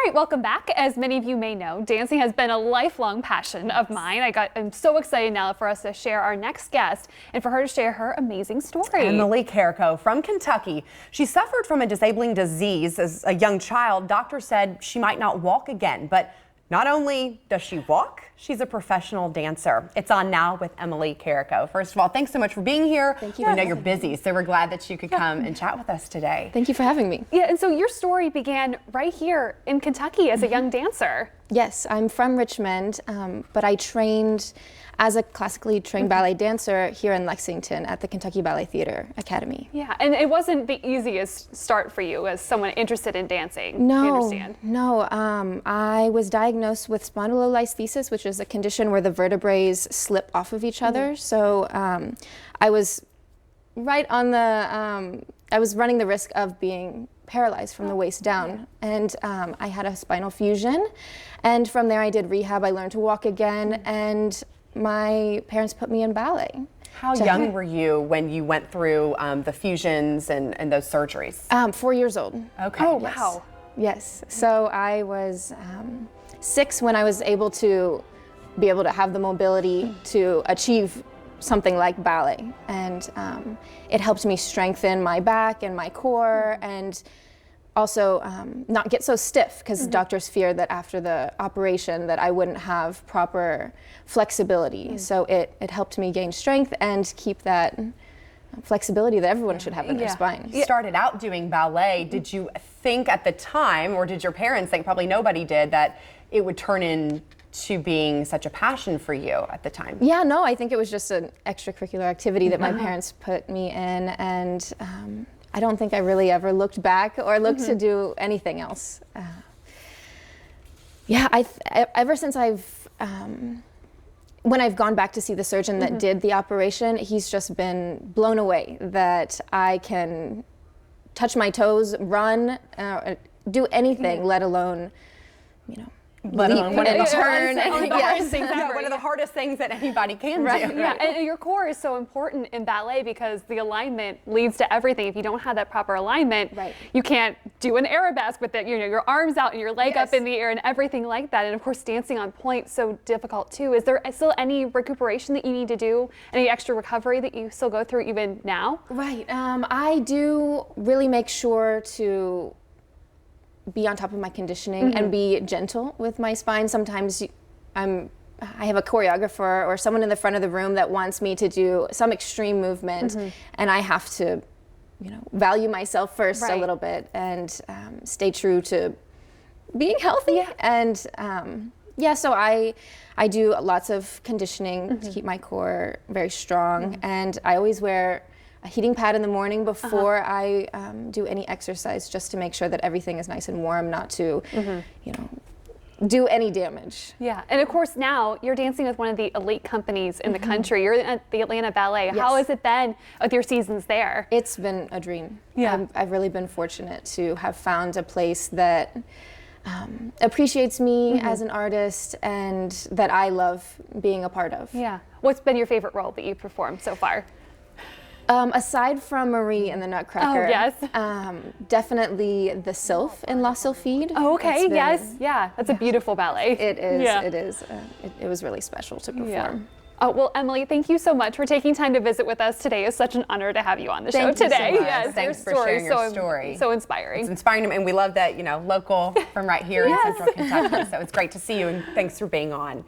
right, welcome back. As many of you may know, dancing has been a lifelong passion of mine. I'm so excited now for us to share our next guest and for her to share her amazing story. Emily Carrico from Kentucky. She suffered from a disabling disease as a young child. Doctors said she might not walk again, but not only does she walk, she's a professional dancer. It's on now with Emily Carrico. First of all, thanks so much for being here. Thank you. I know you're busy, so we're glad that you could come and chat with us today. Thank you for having me. Yeah, and so your story began right here in Kentucky as a young dancer. Yes, I'm from Richmond, but I trained as a classically trained ballet dancer here in Lexington at the Kentucky Ballet Theater Academy. Yeah, and it wasn't the easiest start for you as someone interested in dancing. I understand. No. I was diagnosed with spondylolisthesis, which is a condition where the vertebrae slip off of each other. So I was right on the, I was running the risk of being paralyzed from the waist down. And I had a spinal fusion. And from there I did rehab. I learned to walk again. And my parents put me in ballet. How young were you when you went through the fusions and those surgeries? 4 years old. Okay. Oh, Yes. wow. Yes. So I was 6 when I was able to have the mobility to achieve something like ballet. And it helped me strengthen my back and my core and also not get so stiff, because doctors feared that after the operation that I wouldn't have proper flexibility. So it helped me gain strength and keep that flexibility that everyone should have in their spine. You started out doing ballet. Did you think at the time, or did your parents think, probably nobody did, that it would turn into being such a passion for you at the time? Yeah, no, I think it was just an extracurricular activity that my parents put me in, and I don't think I really ever looked back or looked to do anything else. Ever since when I've gone back to see the surgeon that did the operation, he's just been blown away that I can touch my toes, run, do anything, let alone, Let alone one of the turn. one of the hardest things that anybody can do. Yeah, and your core is so important in ballet because the alignment leads to everything. If you don't have that proper alignment, you can't do an arabesque with it. Your arms out and your leg up in the air and everything like that. And of course, dancing on point so difficult too. Is there still any recuperation that you need to do? Any extra recovery that you still go through even now? Right. I do really make sure to be on top of my conditioning and be gentle with my spine. Sometimes I have a choreographer or someone in the front of the room that wants me to do some extreme movement, and I have to, value myself first a little bit and stay true to being healthy. And so I do lots of conditioning to keep my core very strong, and I always wear a heating pad in the morning before I do any exercise, just to make sure that everything is nice and warm, not to, do any damage. Yeah, and of course now you're dancing with one of the elite companies in the country. You're at the Atlanta Ballet. Yes. How has it been with your seasons there? It's been a dream. Yeah. I've really been fortunate to have found a place that appreciates me as an artist and that I love being a part of. Yeah. What's been your favorite role that you've performed so far? Aside from Marie and the Nutcracker, definitely the Sylph in La Sylphide. Oh, okay, yeah, that's a beautiful ballet. It is, it was really special to perform. Yeah. Oh, well, Emily, thank you so much for taking time to visit with us today. It's such an honor to have you on the show today. Thank you so much. Yes, Thanks for sharing your story. So inspiring. It's inspiring, and we love that, local from right here in Central Kentucky. So it's great to see you, and thanks for being on.